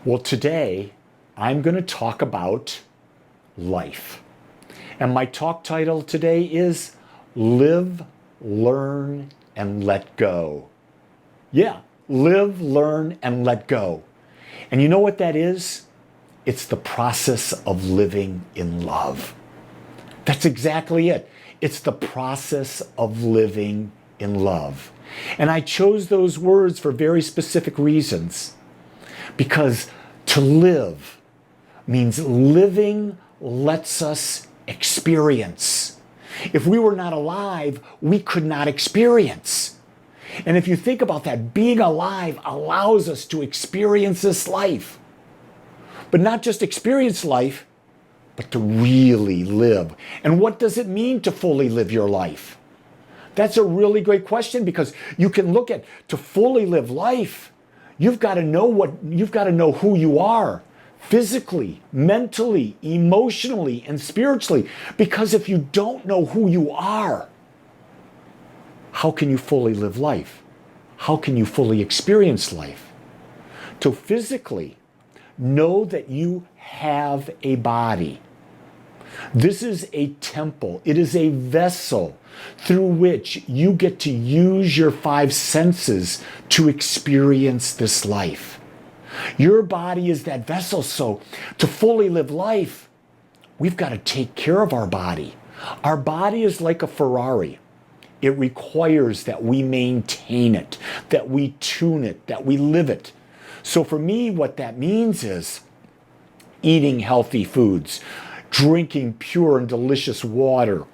Well, today I'm going to talk about life. And my talk title today is Live, Learn, and Let Go. Yeah, live, learn, and let go. And you know what that is? It's the process of living in love. That's exactly it. It's the process of living in love. And I chose those words for very specific reasons. Because to live means living lets us experience. If we were not alive, we could not experience. And if you think about that, being alive allows us to experience this life. But not just experience life, but to really live. And what does it mean to fully live your life? That's a really great question, because you can look at to fully live life. You've got to know who you are physically, mentally, emotionally, and spiritually. Because if you don't know who you are, how can you fully live life? How can you fully experience life? To physically know that you have a body. This is a temple. It is a vessel through which you get to use your five senses to experience this life. Your body is that vessel. So to fully live life, we've got to take care of our body. Our body is like a Ferrari. It requires that we maintain it, that we tune it, that we live it. So for me, what that means is eating healthy foods, drinking pure and delicious water,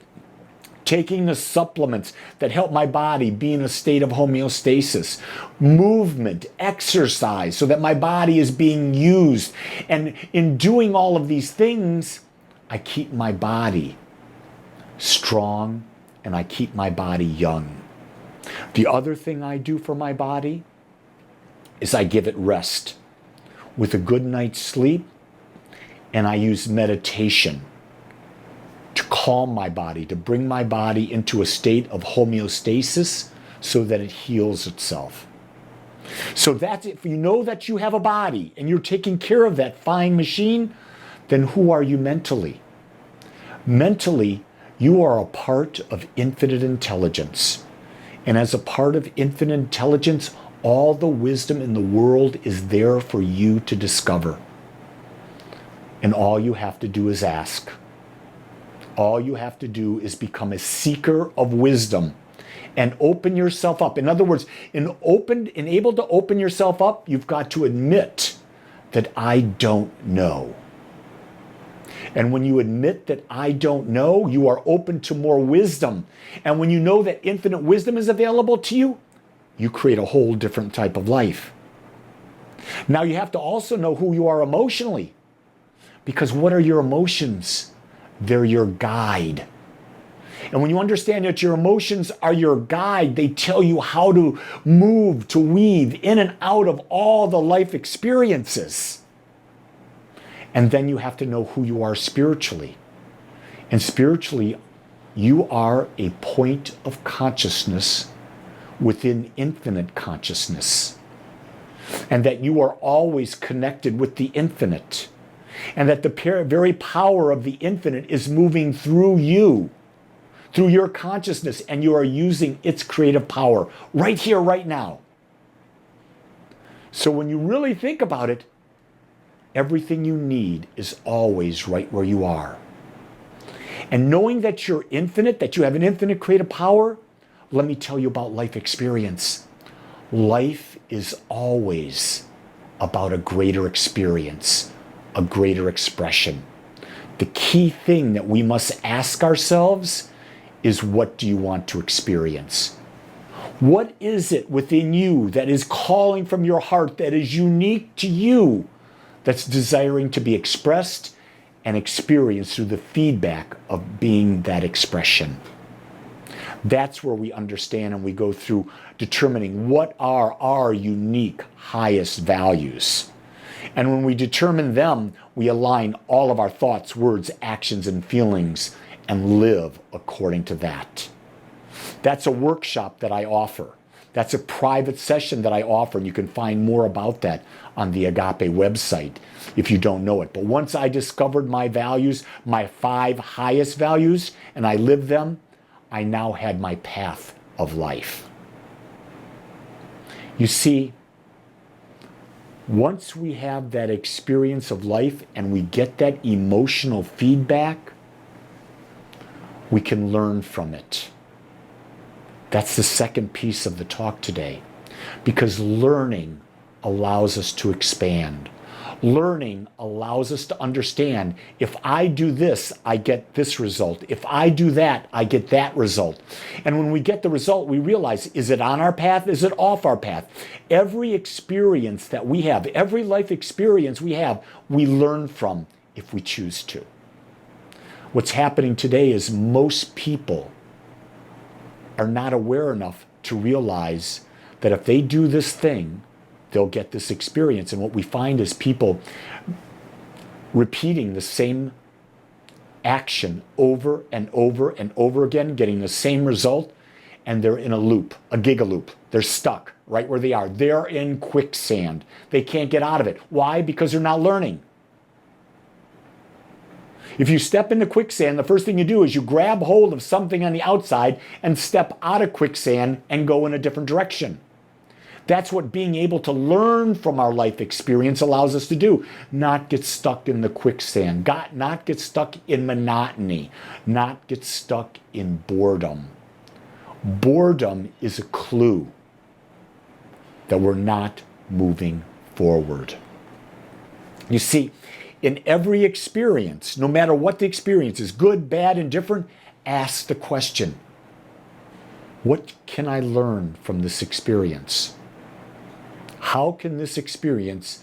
taking the supplements that help my body be in a state of homeostasis, movement, exercise, so that my body is being used. And in doing all of these things, I keep my body strong and I keep my body young. The other thing I do for my body is I give it rest with a good night's sleep, and I use meditation to calm my body, to bring my body into a state of homeostasis so that it heals itself. So that's it. If you know that you have a body and you're taking care of that fine machine, then who are you mentally? Mentally, you are a part of infinite intelligence. And as a part of infinite intelligence, all the wisdom in the world is there for you to discover. And all you have to do is ask. All you have to do is become a seeker of wisdom and open yourself up. In other words, in able to open yourself up, you've got to admit that I don't know. And when you admit that I don't know, you are open to more wisdom. And when you know that infinite wisdom is available to you, you create a whole different type of life. Now you have to also know who you are emotionally. Because what are your emotions? They're your guide. And when you understand that your emotions are your guide, they tell you how to move, to weave in and out of all the life experiences. And then you have to know who you are spiritually. And spiritually, you are a point of consciousness within infinite consciousness. And that you are always connected with the infinite. And that the very power of the infinite is moving through you, through your consciousness, and you are using its creative power right here, right now. So when you really think about it, everything you need is always right where you are. And knowing that you're infinite, that you have an infinite creative power, let me tell you about life experience. Life is always about a greater experience, a greater expression. The key thing that we must ask ourselves is, what do you want to experience? What is it within you that is calling from your heart, that is unique to you, that's desiring to be expressed and experienced through the feedback of being that expression? That's where we understand and we go through determining what are our unique highest values. And when we determine them, we align all of our thoughts, words, actions, and feelings and live according to that. That's a workshop that I offer. That's a private session that I offer, and you can find more about that on the Agape website if you don't know it. But once I discovered my values, my 5 highest values, and I lived them, I now had my path of life. You see, once we have that experience of life and we get that emotional feedback, we can learn from it. That's the second piece of the talk today, because learning allows us to expand. Learning allows us to understand, if I do this, I get this result. If I do that, I get that result. And when we get the result, we realize, is it on our path? Is it off our path? Every experience that we have, every life experience we have, we learn from if we choose to. What's happening today is most people are not aware enough to realize that if they do this thing, they'll get this experience. And what we find is people repeating the same action over and over and over again, getting the same result, and they're in a loop, a gigaloop. They're stuck right where they are. They're in quicksand. They can't get out of it. Why? Because they're not learning. If you step into quicksand, the first thing you do is you grab hold of something on the outside and step out of quicksand and go in a different direction. That's what being able to learn from our life experience allows us to do. Not get stuck in the quicksand, not get stuck in monotony, not get stuck in boredom. Boredom is a clue that we're not moving forward. You see, in every experience, no matter what the experience is, good, bad, indifferent, ask the question, what can I learn from this experience? How can this experience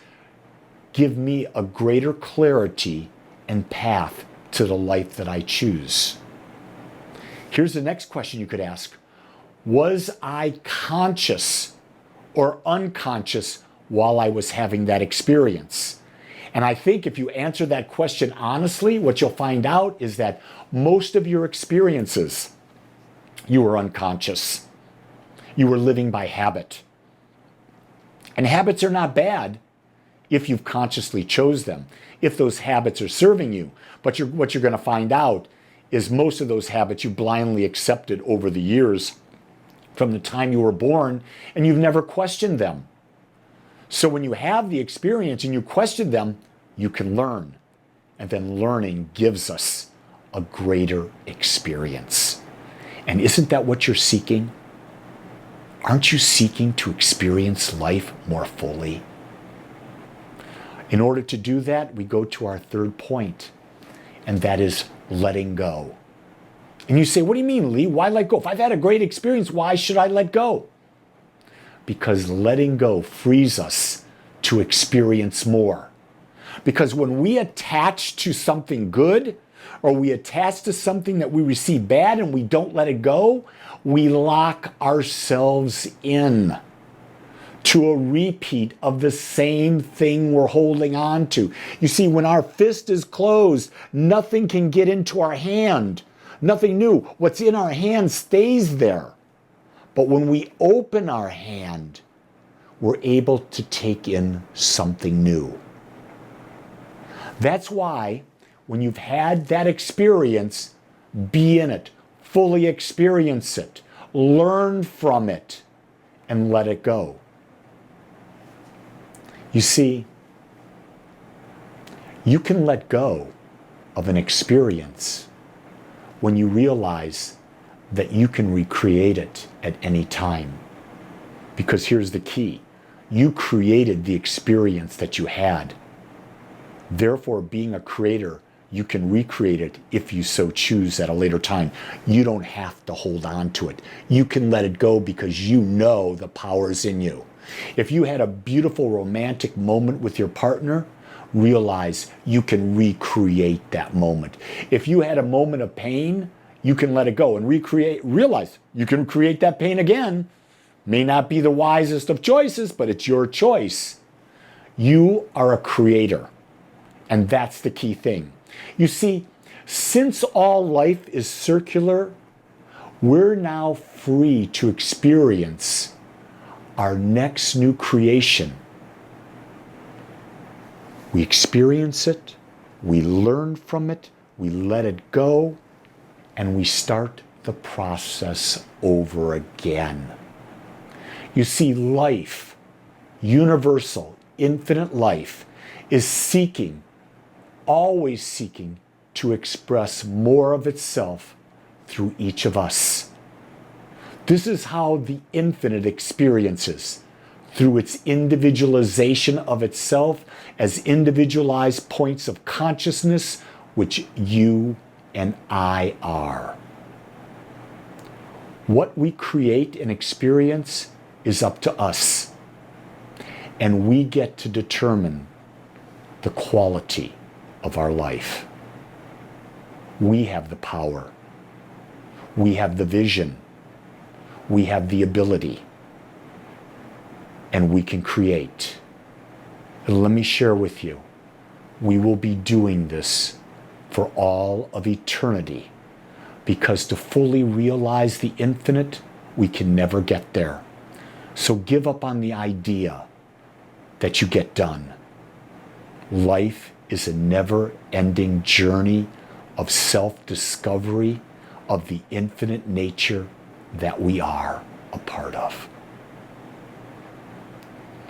give me a greater clarity and path to the life that I choose? Here's the next question you could ask. Was I conscious or unconscious while I was having that experience? And I think if you answer that question honestly, what you'll find out is that most of your experiences, you were unconscious. You were living by habit. And habits are not bad if you've consciously chose them, if those habits are serving you. But what you're going to find out is most of those habits you blindly accepted over the years from the time you were born, and you've never questioned them. So when you have the experience and you question them, you can learn. And then learning gives us a greater experience. And isn't that what you're seeking? Aren't you seeking to experience life more fully? In order to do that, we go to our third point, and that is letting go. And you say, what do you mean, Lee? Why let go? If I've had a great experience, why should I let go? Because letting go frees us to experience more. Because when we attach to something good, or we attach to something that we receive bad and we don't let it go, we lock ourselves in to a repeat of the same thing we're holding on to. You see, when our fist is closed, nothing can get into our hand. Nothing new. What's in our hand stays there. But when we open our hand, we're able to take in something new. That's why when you've had that experience, be in it, fully experience it, learn from it, and let it go. You see, you can let go of an experience when you realize that you can recreate it at any time. Because here's the key. You created the experience that you had. Therefore, being a creator, you can recreate it if you so choose at a later time. You don't have to hold on to it. You can let it go because you know the power is in you. If you had a beautiful romantic moment with your partner, realize you can recreate that moment. If you had a moment of pain, you can let it go and realize you can create that pain again. May not be the wisest of choices, but it's your choice. You are a creator, and that's the key thing. You see, since all life is circular, we're now free to experience our next new creation. We experience it, we learn from it, we let it go, and we start the process over again. You see, life, universal, infinite life, is seeking, always seeking to express more of itself through each of us. This is how the infinite experiences, through its individualization of itself as individualized points of consciousness, which you and I are. What we create and experience is up to us, and we get to determine the quality of our life. We have the power. We have the vision. We have the ability. And we can create. And let me share with you, we will be doing this for all of eternity, because to fully realize the infinite, we can never get there. So give up on the idea that you get done. Life is a never-ending journey of self-discovery of the infinite nature that we are a part of.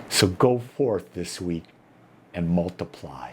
So go forth this week and multiply.